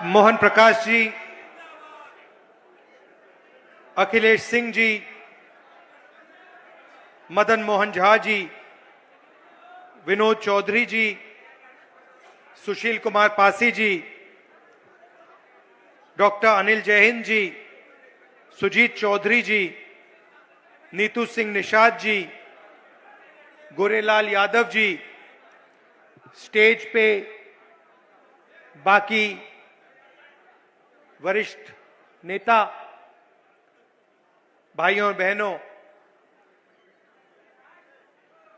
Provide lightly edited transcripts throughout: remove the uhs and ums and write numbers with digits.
मोहन प्रकाश जी, अखिलेश सिंह जी, मदन मोहन झा जी, विनोद चौधरी जी, सुशील कुमार पासी जी, doctor Anil Jain ji, Sujit Chaudhary जी, Neetu Singh Nishad ji, Gorelal Yadav ji, stage पे बाकी वरिष्ठ नेता, भाइयों और बहनों,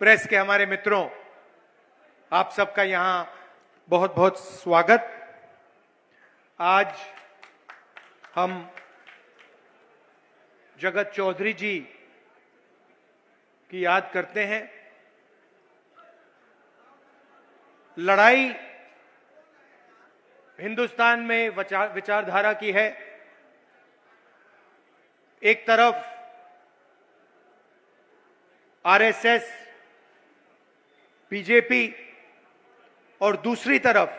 प्रेस के हमारे मित्रों, आप सबका यहां बहुत बहुत स्वागत। आज हम जगत चौधरी जी की याद करते हैं। लड़ाई हिंदुस्तान में विचारधारा की है। एक तरफ आरएसएस, बीजेपी और दूसरी तरफ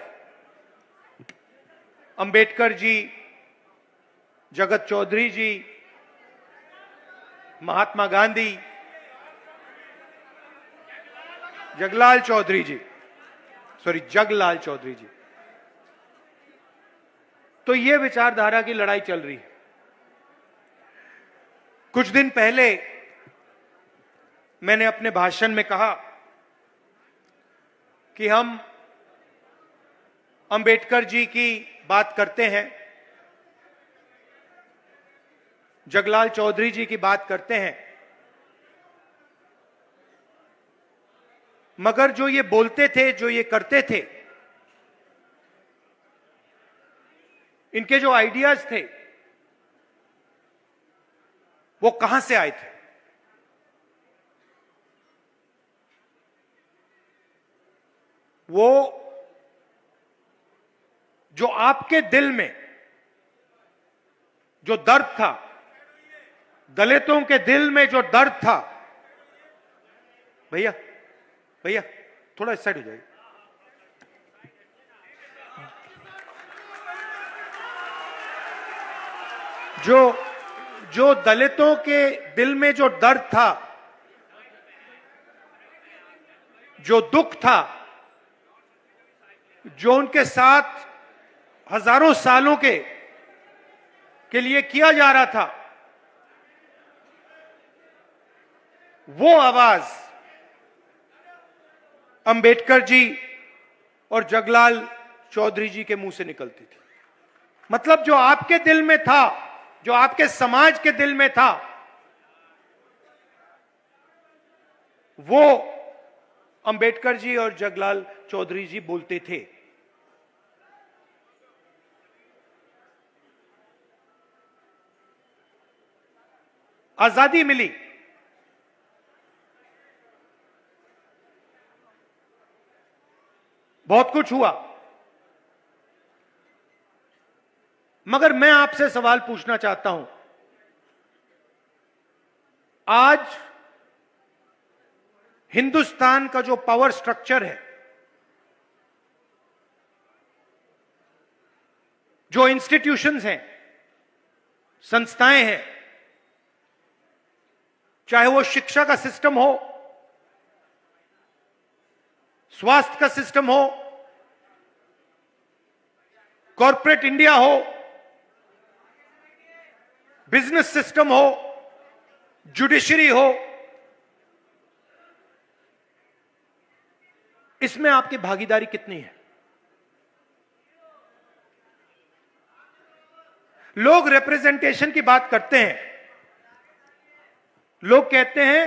अंबेडकर जी, जगत चौधरी जी, महात्मा गांधी, जगलाल चौधरी जी, जगलाल चौधरी जी। तो यह विचारधारा की लड़ाई चल रही है। कुछ दिन पहले मैंने अपने भाषण में कहा कि हम अंबेडकर जी की बात करते हैं, जगलाल चौधरी जी की बात करते हैं, मगर जो ये बोलते थे, जो ये करते थे, इनके जो आइडियाज थे वो कहां से आए थे? वो जो आपके दिल में जो दर्द था, दलितों के दिल में जो दर्द था, भैया भैया थोड़ा इस साइड हो जाइए। जो दलितों के दिल में जो दर्द था, जो दुख था, जो उनके साथ हजारों सालों के लिए किया जा रहा था, वो आवाज अंबेडकर जी और जगलाल चौधरी जी के मुंह से निकलती थी। मतलब जो आपके दिल में था, जो आपके समाज के दिल में था, वो अंबेडकर जी और जगलाल चौधरी जी बोलते थे। आजादी मिली, बहुत कुछ हुआ, मगर मैं आपसे सवाल पूछना चाहता हूं। आज हिंदुस्तान का जो पावर स्ट्रक्चर है, जो इंस्टीट्यूशंस हैं, संस्थाएं हैं, चाहे वो शिक्षा का सिस्टम हो, स्वास्थ्य का सिस्टम हो, कॉर्पोरेट इंडिया हो, बिजनेस सिस्टम हो, जुडिशरी हो, इसमें आपकी भागीदारी कितनी है? लोग रिप्रेजेंटेशन की बात करते हैं, लोग कहते हैं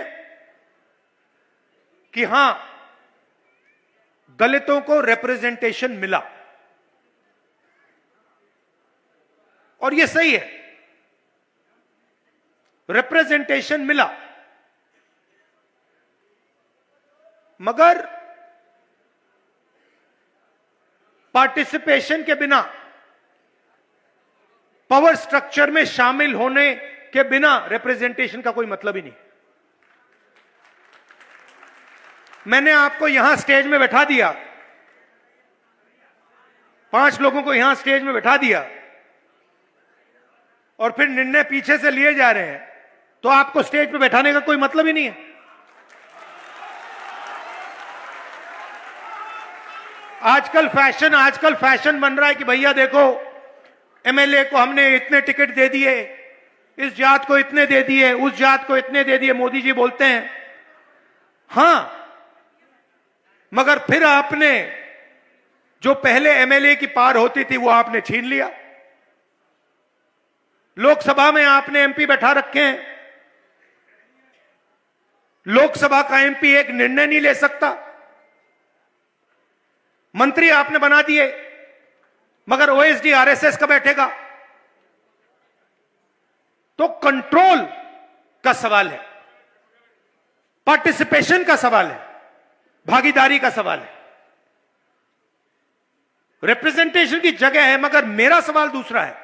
कि हां, दलितों को रिप्रेजेंटेशन मिला, और यह सही है, रिप्रेजेंटेशन मिला, मगर पार्टिसिपेशन के बिना, पावर स्ट्रक्चर में शामिल होने के बिना रिप्रेजेंटेशन का कोई मतलब ही नहीं। मैंने आपको यहां स्टेज में बैठा दिया, 5 लोगों को यहां स्टेज में बैठा दिया और फिर निर्णय पीछे से लिए जा रहे हैं, तो आपको स्टेज पे बैठाने का कोई मतलब ही नहीं है। आजकल फैशन बन रहा है कि भैया देखो, एमएलए को हमने इतने टिकट दे दिए, इस जात को इतने दे दिए, उस जात को इतने दे दिए। मोदी जी बोलते हैं हां, मगर फिर आपने जो पहले एमएलए की पार होती थी वो आपने छीन लिया। लोकसभा में आपने एमपी बैठा रखे हैं, लोकसभा का एमपी एक निर्णय नहीं ले सकता। मंत्री आपने बना दिए, मगर ओएसडी आरएसएस का बैठेगा। तो कंट्रोल का सवाल है, पार्टिसिपेशन का सवाल है, भागीदारी का सवाल है। रिप्रेजेंटेशन की जगह है, मगर मेरा सवाल दूसरा है।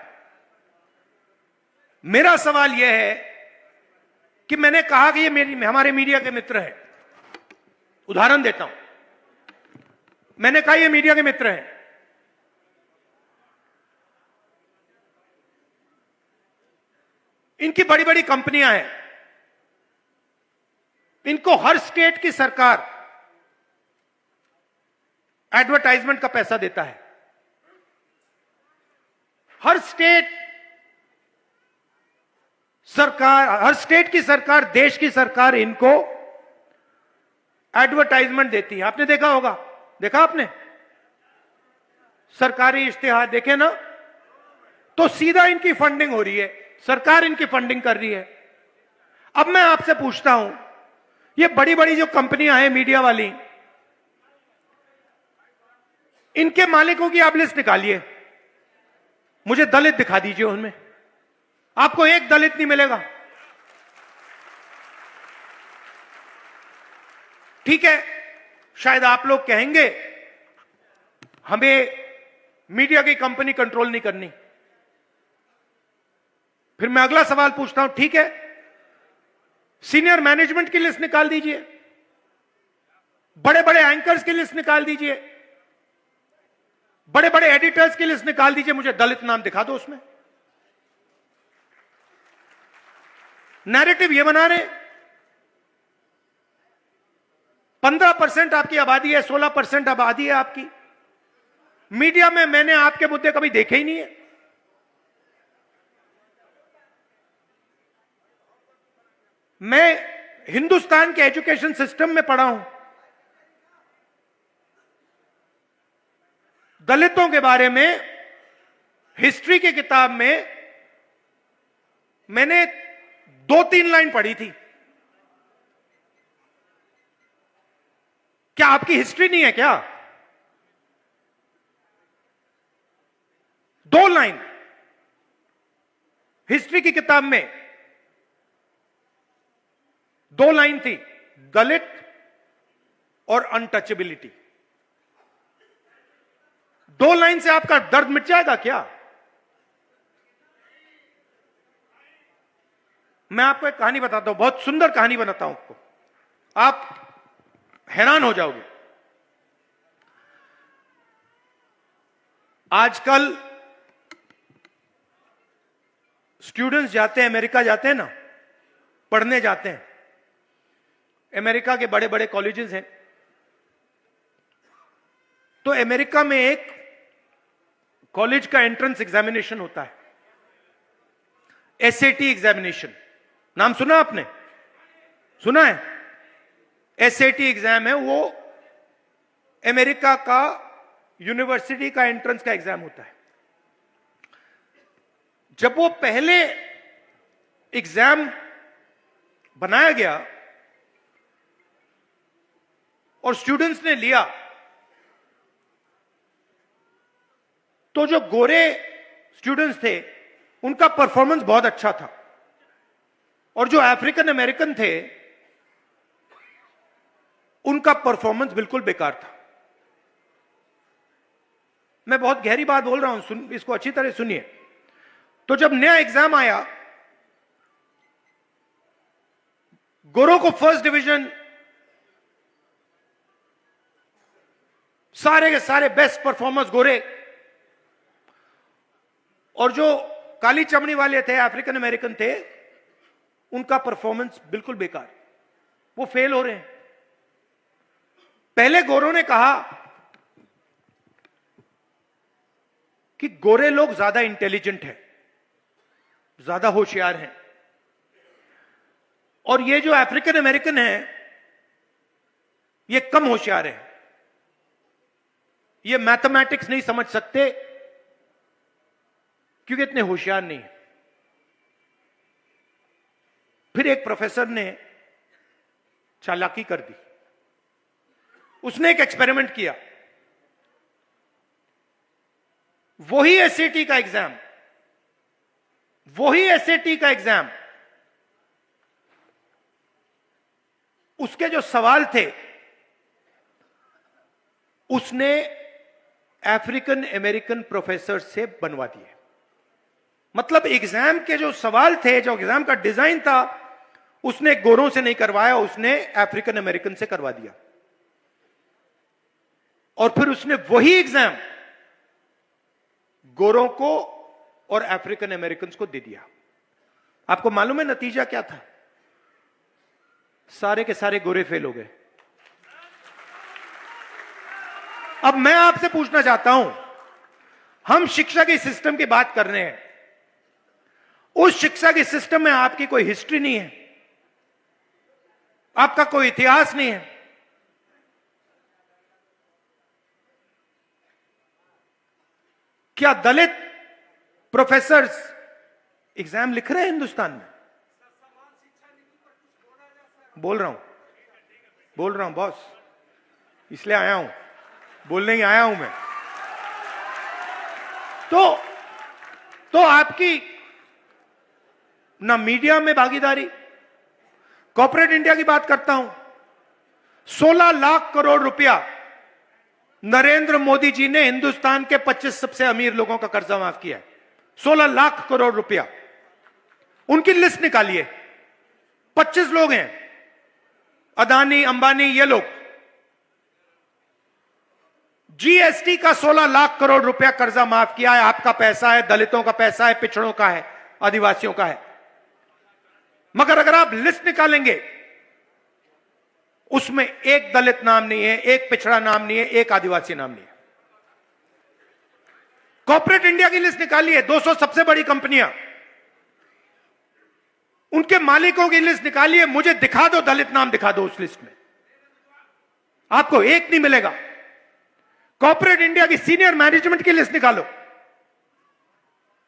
मेरा सवाल यह है कि मैंने कहा कि ये हमारे मीडिया के मित्र हैं। उदाहरण देता हूं, मैंने कहा ये मीडिया के मित्र हैं, इनकी बड़ी बड़ी कंपनियां हैं, इनको हर स्टेट की सरकार एडवर्टाइजमेंट का पैसा देता है। हर स्टेट की सरकार, देश की सरकार इनको एडवर्टाइजमेंट देती है। आपने देखा होगा, देखा आपने सरकारी इश्तिहार देखे ना, तो सीधा इनकी फंडिंग हो रही है, सरकार इनकी फंडिंग कर रही है। अब मैं आपसे पूछता हूं, ये बड़ी बड़ी जो कंपनियां हैं मीडिया वाली, इनके मालिकों की आप लिस्ट निकालिए, मुझे दलित दिखा दीजिए उनमें, आपको एक दलित नहीं मिलेगा। ठीक है, शायद आप लोग कहेंगे हमें मीडिया की कंपनी कंट्रोल नहीं करनी। फिर मैं अगला सवाल पूछता हूं, ठीक है, सीनियर मैनेजमेंट की लिस्ट निकाल दीजिए, बड़े बड़े एंकर्स की लिस्ट निकाल दीजिए, बड़े बड़े एडिटर्स की लिस्ट निकाल दीजिए, मुझे दलित नाम दिखा दो उसमें। नैरेटिव ये बना रहे 15% आपकी आबादी है, 16% आबादी है आपकी। मीडिया में मैंने आपके मुद्दे कभी देखे ही नहीं है। मैं हिंदुस्तान के एजुकेशन सिस्टम में पढ़ा हूं, दलितों के बारे में हिस्ट्री की किताब में मैंने 2-3 लाइन पढ़ी थी। क्या आपकी हिस्ट्री नहीं है क्या? 2 लाइन हिस्ट्री की किताब में, 2 लाइन थी, दलित और अनटचेबिलिटी। 2 लाइन से आपका दर्द मिट जाएगा क्या? मैं आपको एक कहानी बताता हूं, बहुत सुंदर कहानी बताता हूं आपको, आप हैरान हो जाओगे। आजकल स्टूडेंट्स जाते हैं, अमेरिका जाते हैं ना, पढ़ने जाते हैं। अमेरिका के बड़े बड़े कॉलेजेस हैं, तो अमेरिका में एक कॉलेज का एंट्रेंस एग्जामिनेशन होता है, एसएटी एग्जामिनेशन। नाम सुना आपने? सुना है? एसएटी एग्जाम है, वो अमेरिका का यूनिवर्सिटी का एंट्रेंस का एग्जाम होता है। जब वो पहले एग्जाम बनाया गया और स्टूडेंट्स ने लिया, तो जो गोरे स्टूडेंट्स थे उनका परफॉर्मेंस बहुत अच्छा था, और जो अफ्रीकन अमेरिकन थे उनका परफॉर्मेंस बिल्कुल बेकार था। मैं बहुत गहरी बात बोल रहा हूं, इसको अच्छी तरह सुनिए। तो जब नया एग्जाम आया, गोरों को फर्स्ट डिवीजन, सारे के सारे बेस्ट परफॉर्मर्स गोरे, और जो काली चमड़ी वाले थे, अफ्रीकन अमेरिकन थे, उनका परफॉर्मेंस बिल्कुल बेकार, वो फेल हो रहे हैं। पहले गोरों ने कहा कि गोरे लोग ज्यादा इंटेलिजेंट हैं, ज्यादा होशियार हैं, और ये जो अफ्रीकन अमेरिकन हैं ये कम होशियार हैं, ये मैथमेटिक्स नहीं समझ सकते क्योंकि इतने होशियार नहीं है। फिर एक प्रोफेसर ने चालाकी कर दी, उसने एक एक्सपेरिमेंट किया। वही एसएटी का एग्जाम, उसके जो सवाल थे उसने अफ्रीकन अमेरिकन प्रोफेसर से बनवा दिए। मतलब एग्जाम के जो सवाल थे, जो एग्जाम का डिजाइन था, उसने गोरों से नहीं करवाया, उसने अफ्रीकन अमेरिकन से करवा दिया। और फिर उसने वही एग्जाम गोरों को और अफ्रीकन अमेरिकन को दे दिया। आपको मालूम है नतीजा क्या था? सारे के सारे गोरे फेल हो गए। अब मैं आपसे पूछना चाहता हूं, हम शिक्षा के सिस्टम की बात कर रहे हैं, उस शिक्षा के सिस्टम में आपकी कोई हिस्ट्री नहीं है, आपका कोई इतिहास नहीं है। क्या दलित प्रोफेसर्स एग्जाम लिख रहे हैं हिंदुस्तान में? बोल रहा हूं बॉस, इसलिए आया हूं, बोलने ही आया हूं मैं। तो आपकी ना मीडिया में भागीदारी, कॉर्पोरेट इंडिया की बात करता हूं, 16 लाख करोड़ रुपया नरेंद्र मोदी जी ने हिंदुस्तान के 25 सबसे अमीर लोगों का कर्जा माफ किया है। 16 लाख करोड़ रुपया, उनकी लिस्ट निकालिए। 25 लोग हैं, अदानी, अंबानी, ये लोग। जीएसटी का 16 लाख करोड़ रुपया कर्जा माफ किया है। आपका पैसा है, दलितों का पैसा है, पिछड़ों का है, आदिवासियों का है। मगर अगर आप लिस्ट निकालेंगे, उसमें एक दलित नाम नहीं है, एक पिछड़ा नाम नहीं है, एक आदिवासी नाम नहीं है। कॉर्पोरेट इंडिया की लिस्ट निकालिए, 200 सबसे बड़ी कंपनियां, उनके मालिकों की लिस्ट निकालिए, मुझे दिखा दो, दलित नाम दिखा दो उस लिस्ट में, आपको एक नहीं मिलेगा। कॉर्पोरेट इंडिया की सीनियर मैनेजमेंट की लिस्ट निकालो,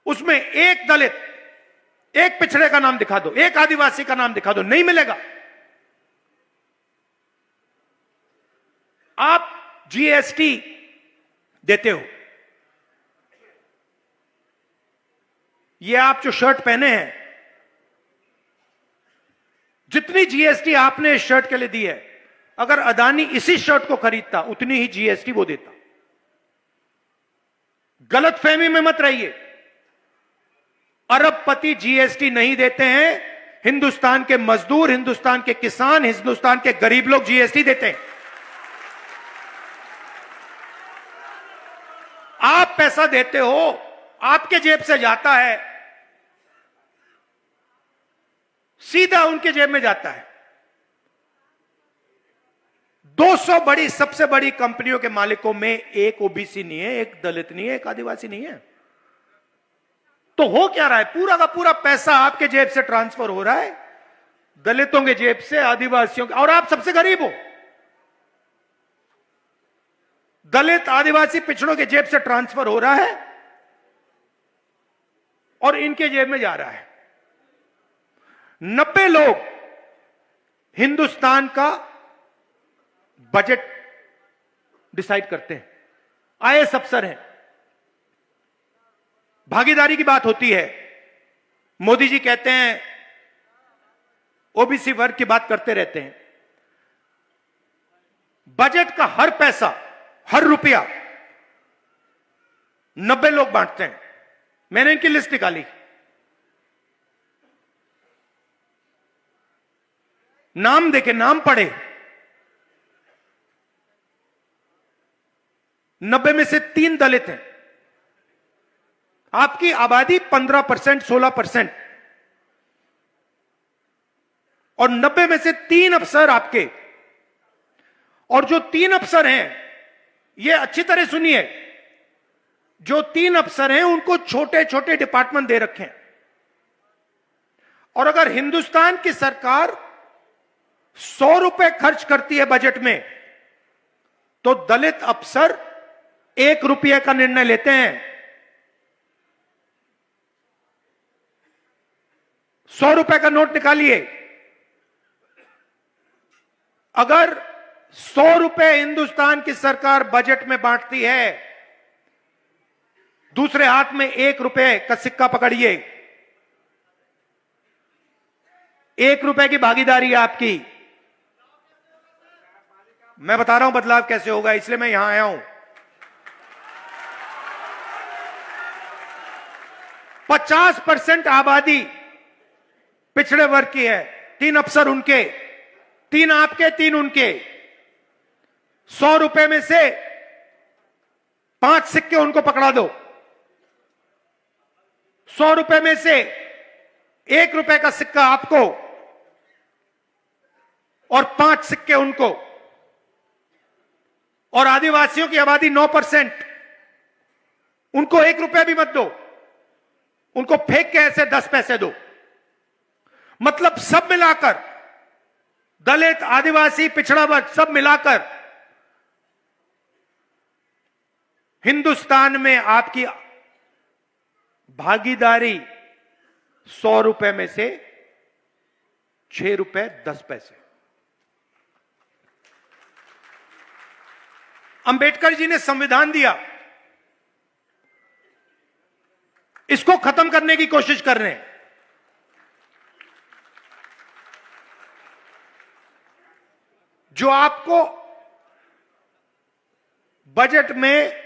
उसमें एक दलित, एक पिछड़े का नाम दिखा दो, एक आदिवासी का नाम दिखा दो, नहीं मिलेगा। आप जीएसटी देते हो, ये आप जो शर्ट पहने हैं, जितनी जीएसटी आपने इस शर्ट के लिए दी है, अगर अदानी इसी शर्ट को खरीदता उतनी ही जीएसटी वो देता। गलतफहमी में मत रहिए, अरबपति जीएसटी नहीं देते हैं, हिंदुस्तान के मजदूर, हिंदुस्तान के किसान, हिंदुस्तान के गरीब लोग जीएसटी देते हैं। आप पैसा देते हो, आपके जेब से जाता है, सीधा उनके जेब में जाता है। 200 बड़ी, सबसे बड़ी कंपनियों के मालिकों में एक ओबीसी नहीं है, एक दलित नहीं है, एक आदिवासी नहीं है। तो हो क्या रहा है? पूरा का पूरा पैसा आपके जेब से ट्रांसफर हो रहा है, दलितों के जेब से, आदिवासियों के, और आप सबसे गरीब हो। दलित, आदिवासी, पिछड़ों के जेब से ट्रांसफर हो रहा है और इनके जेब में जा रहा है। 90 लोग हिंदुस्तान का बजट डिसाइड करते हैं, आईएएस अफसर हैं। भागीदारी की बात होती है, मोदी जी कहते हैं ओबीसी वर्ग की बात करते रहते हैं। बजट का हर पैसा, हर रुपया 90 लोग बांटते हैं। मैंने इनकी लिस्ट निकाली, नाम देखे, नाम पढ़े, 90 में से 3 दलित हैं, आपकी आबादी 15%, 16%, और 90 में से 3 अफसर आपके। और जो 3 अफसर हैं, ये अच्छी तरह सुनिए, जो 3 अफसर हैं उनको छोटे छोटे डिपार्टमेंट दे रखे हैं। और अगर हिंदुस्तान की सरकार 100 रुपए खर्च करती है बजट में, तो दलित अफसर 1 रुपये का निर्णय लेते हैं। 100 रुपए का नोट निकालिए। अगर 100 रुपए हिंदुस्तान की सरकार बजट में बांटती है, दूसरे हाथ में 1 रुपए का सिक्का पकड़िए। 1 रुपए की भागीदारी है आपकी। मैं बता रहा हूं बदलाव कैसे होगा, इसलिए मैं यहां आया हूं। 50% आबादी पिछड़े वर्ग की है। 3 अफसर उनके, 3 आपके, 3 उनके। 100 रुपए में से 5 सिक्के उनको पकड़ा दो। 100 रुपए में से 1 रुपए का सिक्का आपको और 5 सिक्के उनको। और आदिवासियों की आबादी 9%, उनको 1 रुपया भी मत दो, उनको फेंक के ऐसे 10 पैसे दो। मतलब सब मिलाकर, दलित, आदिवासी, पिछड़ा वर्ग सब मिलाकर हिंदुस्तान में आपकी भागीदारी 100 रुपए में से 6 रुपए 10 पैसे। अंबेडकर जी ने संविधान दिया, इसको खत्म करने की कोशिश कर रहे हैं। जो आपको बजट में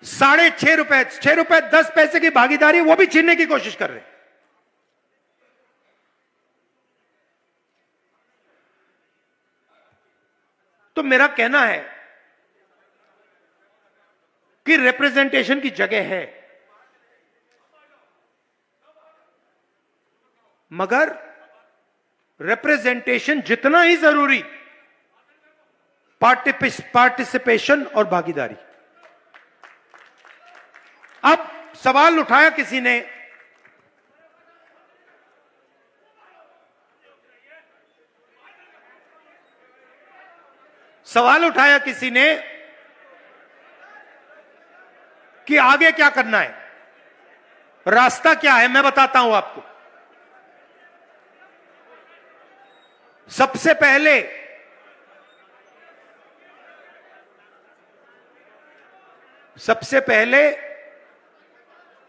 6.5 रुपए, 6 रुपए 10 पैसे की भागीदारी, वो भी छीनने की कोशिश कर रहे हैं। तो मेरा कहना है कि रिप्रेजेंटेशन की जगह है, मगर रिप्रेजेंटेशन जितना ही जरूरी, पार्टिसिपेशन और भागीदारी। अब सवाल उठाया किसी ने, कि आगे क्या करना है, रास्ता क्या है। मैं बताता हूं आपको। सबसे पहले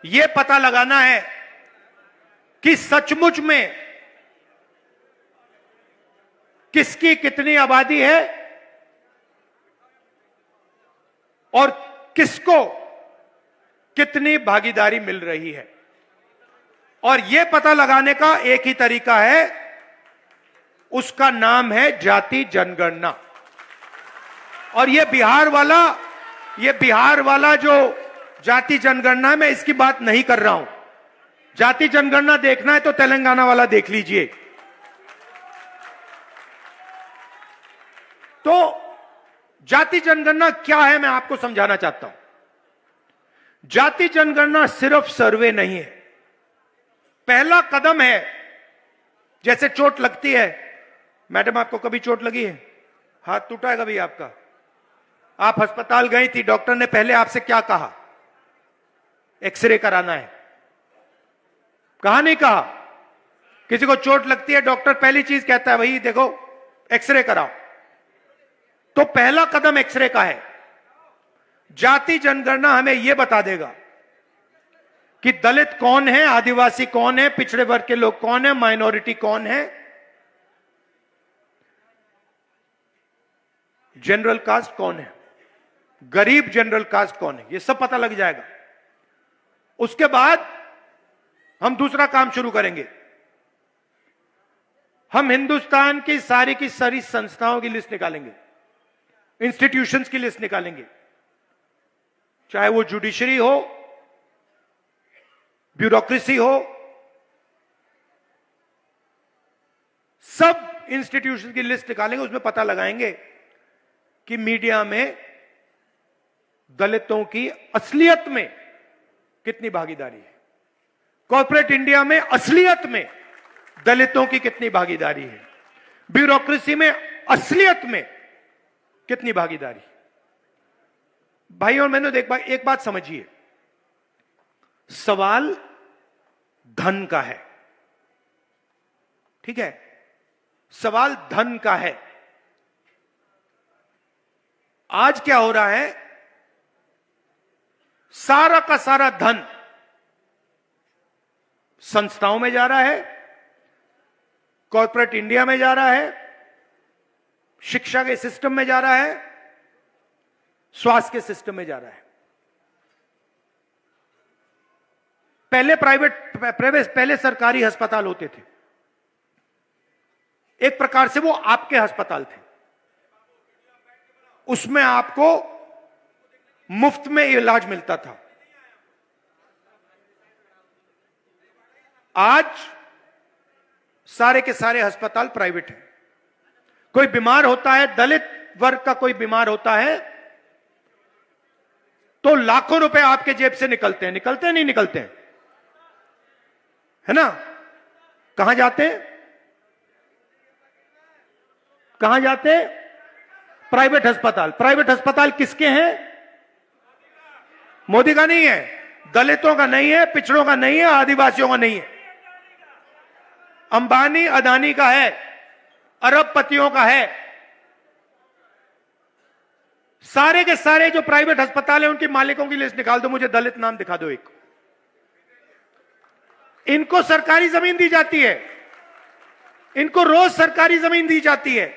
यह पता लगाना है कि सचमुच में किसकी कितनी आबादी है और किसको कितनी भागीदारी मिल रही है। और यह पता लगाने का एक ही तरीका है, उसका नाम है जाति जनगणना। और यह बिहार वाला जो जाति जनगणना है, मैं इसकी बात नहीं कर रहा हूं। जाति जनगणना देखना है तो तेलंगाना वाला देख लीजिए। तो जाति जनगणना क्या है, मैं आपको समझाना चाहता हूं। जाति जनगणना सिर्फ सर्वे नहीं है, पहला कदम है। जैसे चोट लगती है, मैडम आपको कभी चोट लगी है? हाथ टूटा है कभी आपका? आप अस्पताल गई थी, डॉक्टर ने पहले आपसे क्या कहा? एक्सरे कराना है। कहा नहीं कहा? किसी को चोट लगती है, डॉक्टर पहली चीज कहता है भाई देखो एक्सरे कराओ। तो पहला कदम एक्सरे का है। जाति जनगणना हमें यह बता देगा कि दलित कौन है, आदिवासी कौन है, पिछड़े वर्ग के लोग कौन है, माइनॉरिटी कौन है, जनरल कास्ट कौन है, गरीब जनरल कास्ट कौन है, यह सब पता लग जाएगा। उसके बाद हम दूसरा काम शुरू करेंगे। हम हिंदुस्तान की सारी संस्थाओं की लिस्ट निकालेंगे, इंस्टीट्यूशंस की लिस्ट निकालेंगे, चाहे वो जुडिशरी हो, ब्यूरोक्रेसी हो, सब इंस्टीट्यूशन की लिस्ट निकालेंगे, उसमें पता लगाएंगे कि मीडिया में दलितों की असलियत में कितनी भागीदारी है, कॉर्पोरेट इंडिया में असलियत में दलितों की कितनी भागीदारी है, ब्यूरोक्रेसी में असलियत में कितनी भागीदारी। भाई और मैंने एक बात समझिए, सवाल धन का है, ठीक है, सवाल धन का है। आज क्या हो रहा है, सारा का सारा धन संस्थाओं में जा रहा है, कॉर्पोरेट इंडिया में जा रहा है, शिक्षा के सिस्टम में जा रहा है, स्वास्थ्य के सिस्टम में जा रहा है। पहले सरकारी अस्पताल होते थे, एक प्रकार से वो आपके अस्पताल थे, उसमें आपको मुफ्त में इलाज मिलता था। आज सारे के सारे अस्पताल प्राइवेट हैं। कोई बीमार होता है, दलित वर्ग का कोई बीमार होता है, तो लाखों रुपए आपके जेब से निकलते हैं, निकलते हैं नहीं निकलते हैं, है ना? कहां जाते हैं, कहां जाते हैं? प्राइवेट अस्पताल। प्राइवेट अस्पताल किसके हैं? मोदी का नहीं है, दलितों का नहीं है, पिछड़ों का नहीं है, आदिवासियों का नहीं है, अंबानी अदानी का है, अरबपतियों का है। सारे के सारे जो प्राइवेट अस्पताल है उनके मालिकों की लिस्ट निकाल दो, मुझे दलित नाम दिखा दो एक। इनको सरकारी जमीन दी जाती है, इनको रोज सरकारी जमीन दी जाती है,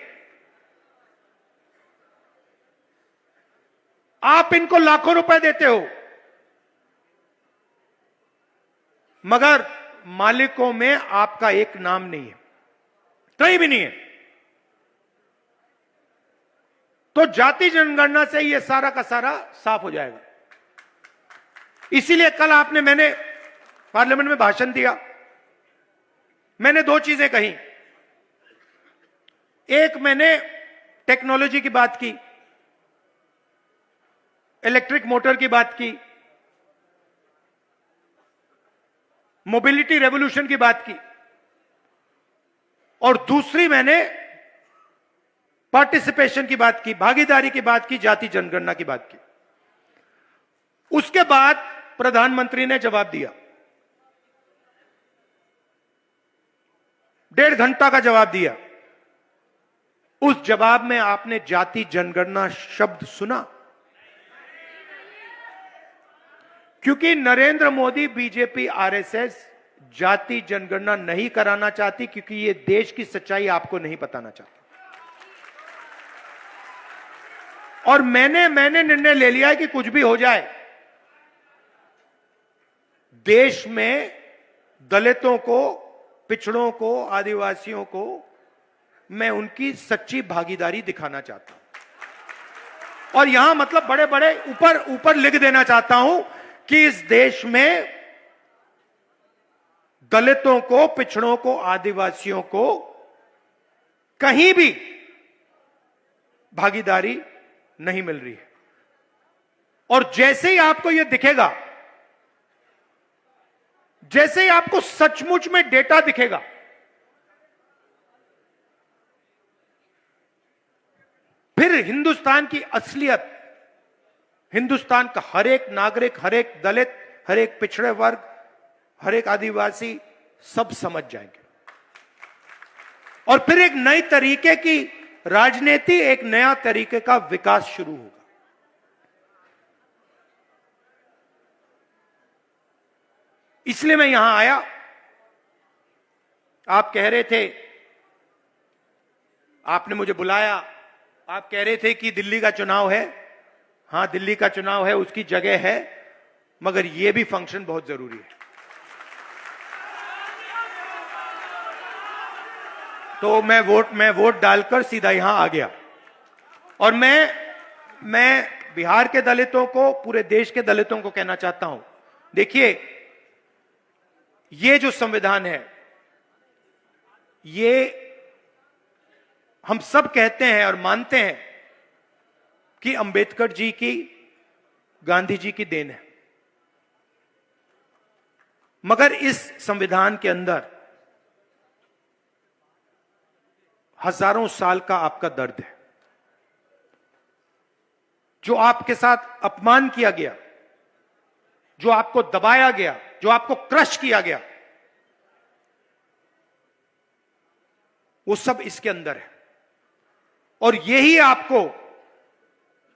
आप इनको लाखों रुपए देते हो, मगर मालिकों में आपका एक नाम नहीं है, कहीं भी नहीं है। तो जाति जनगणना से ये सारा का सारा साफ हो जाएगा। इसीलिए कल मैंने पार्लियामेंट में भाषण दिया, मैंने दो चीजें कही। एक, मैंने टेक्नोलॉजी की बात की, इलेक्ट्रिक मोटर की बात की, मोबिलिटी रेवोल्यूशन की बात की, और दूसरी मैंने पार्टिसिपेशन की बात की, भागीदारी की बात की, जाति जनगणना की बात की। उसके बाद प्रधानमंत्री ने जवाब दिया, 1.5 घंटा का जवाब दिया। उस जवाब में आपने जाति जनगणना शब्द सुना? क्योंकि नरेंद्र मोदी, बीजेपी, आरएसएस जाति जनगणना नहीं कराना चाहती, क्योंकि ये देश की सच्चाई आपको नहीं बताना चाहती। और मैंने निर्णय ले लिया है कि कुछ भी हो जाए, देश में दलितों को, पिछड़ों को, आदिवासियों को मैं उनकी सच्ची भागीदारी दिखाना चाहता हूं। और यहां मतलब बड़े बड़े ऊपर लिख देना चाहता हूं कि इस देश में दलितों को, पिछड़ों को, आदिवासियों को कहीं भी भागीदारी नहीं मिल रही है। और जैसे ही आपको यह दिखेगा, जैसे ही आपको सचमुच में डेटा दिखेगा, फिर हिंदुस्तान की असलियत, हिंदुस्तान का हर एक नागरिक, हर एक दलित, हर एक पिछड़े वर्ग, हर एक आदिवासी सब समझ जाएंगे। और फिर एक नई तरीके की राजनीति, एक नया तरीके का विकास शुरू होगा। इसलिए मैं यहां आया। आप कह रहे थे, आपने मुझे बुलाया, आप कह रहे थे कि दिल्ली का चुनाव है। हां, दिल्ली का चुनाव है, उसकी जगह है, मगर यह भी फंक्शन बहुत जरूरी है। तो मैं वोट डालकर सीधा यहां आ गया। और मैं बिहार के दलितों को, पूरे देश के दलितों को कहना चाहता हूं, देखिए, ये जो संविधान है, ये हम सब कहते हैं और मानते हैं कि अंबेडकर जी की, गांधी जी की देन है, मगर इस संविधान के अंदर हजारों साल का आपका दर्द है। जो आपके साथ अपमान किया गया, जो आपको दबाया गया, जो आपको क्रश किया गया, वो सब इसके अंदर है। और यही आपको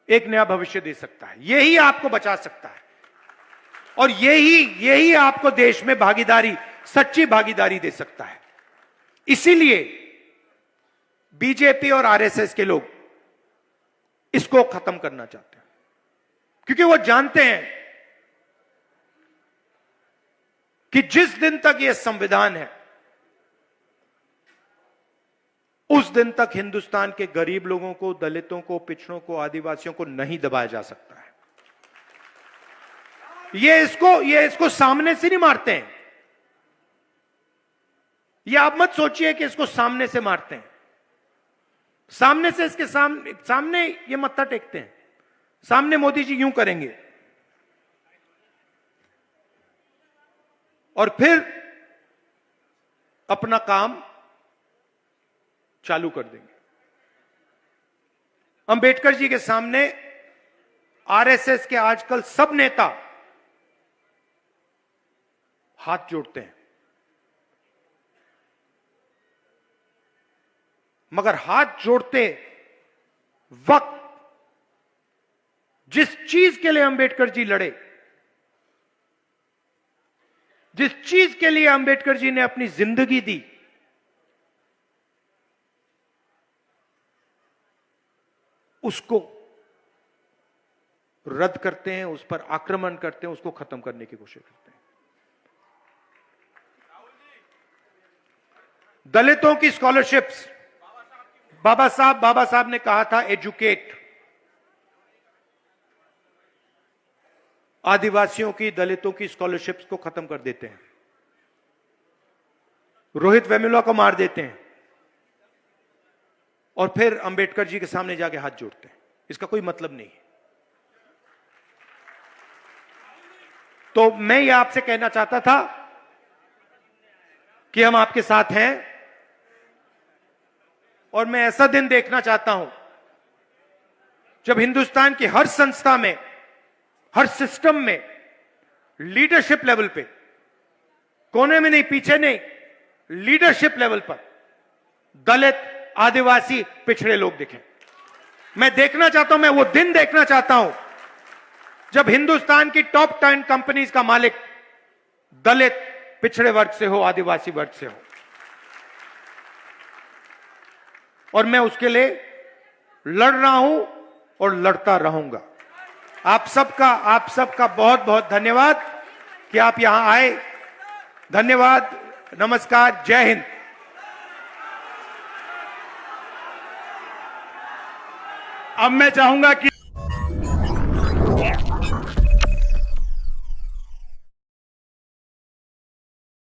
एक नया भविष्य दे सकता है, यही आपको बचा सकता है, और यही आपको देश में भागीदारी, सच्ची भागीदारी दे सकता है। इसीलिए बीजेपी और आरएसएस के लोग इसको खत्म करना चाहते हैं, क्योंकि वो जानते हैं कि जिस दिन तक यह संविधान है, उस दिन तक हिंदुस्तान के गरीब लोगों को, दलितों को, पिछड़ों को, आदिवासियों को नहीं दबाया जा सकता है। ये इसको सामने से नहीं मारते हैं। ये आप मत सोचिए कि इसको सामने से मारते हैं। सामने से इसके सामने ये मत्था टेकते हैं। सामने मोदी जी यूं करेंगे और फिर अपना काम चालू कर देंगे। अंबेडकर जी के सामने आरएसएस के आजकल सब नेता हाथ जोड़ते हैं, मगर हाथ जोड़ते वक्त जिस चीज के लिए अंबेडकर जी लड़े, जिस चीज के लिए अंबेडकर जी ने अपनी जिंदगी दी, उसको रद्द करते हैं, उस पर आक्रमण करते हैं, उसको खत्म करने की कोशिश करते हैं। दलितों की स्कॉलरशिप्स, बाबा साहब ने कहा था एजुकेट। आदिवासियों की, दलितों की स्कॉलरशिप्स को खत्म कर देते हैं, रोहित वेमुला को मार देते हैं, और फिर अंबेडकर जी के सामने जाके हाथ जोड़ते हैं। इसका कोई मतलब नहीं है। तो मैं ये आपसे कहना चाहता था कि हम आपके साथ हैं, और मैं ऐसा दिन देखना चाहता हूं जब हिंदुस्तान की हर संस्था में, हर सिस्टम में, लीडरशिप लेवल पे, कोने में नहीं, पीछे नहीं, लीडरशिप लेवल पर दलित, आदिवासी, पिछड़े लोग दिखें। मैं देखना चाहता हूं, मैं वो दिन देखना चाहता हूं जब हिंदुस्तान की टॉप 10 कंपनीज का मालिक दलित, पिछड़े वर्ग से हो, आदिवासी वर्ग से हो। और मैं उसके लिए लड़ रहा हूं और लड़ता रहूंगा। आप सबका बहुत बहुत धन्यवाद कि आप यहां आए। धन्यवाद, नमस्कार, जय हिंद। अब मैं चाहूंगा कि